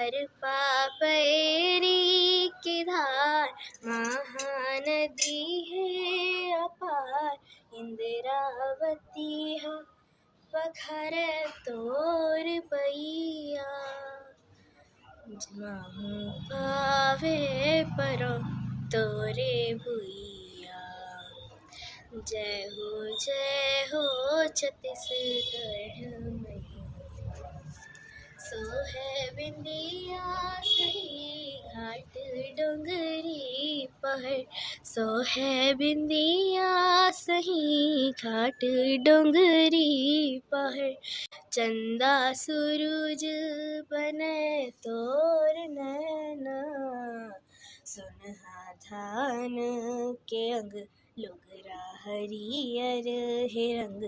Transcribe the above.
हर पापैरी की धार महानदी है अपार। इंद्रावती हो पखर तोर पैया। माहू पावे परो तोरे भुइया। जय हो छत्तीसगढ़ मैया। सोहे बिंदिया सही घाट डोंगरी पहाड़। सोहे बिंदिया सही घाट डोंगरी पहाड़। चंदा सूरज बने तोर नैना। सुनहा धान के अंग लोगरा हरियर हे रंग।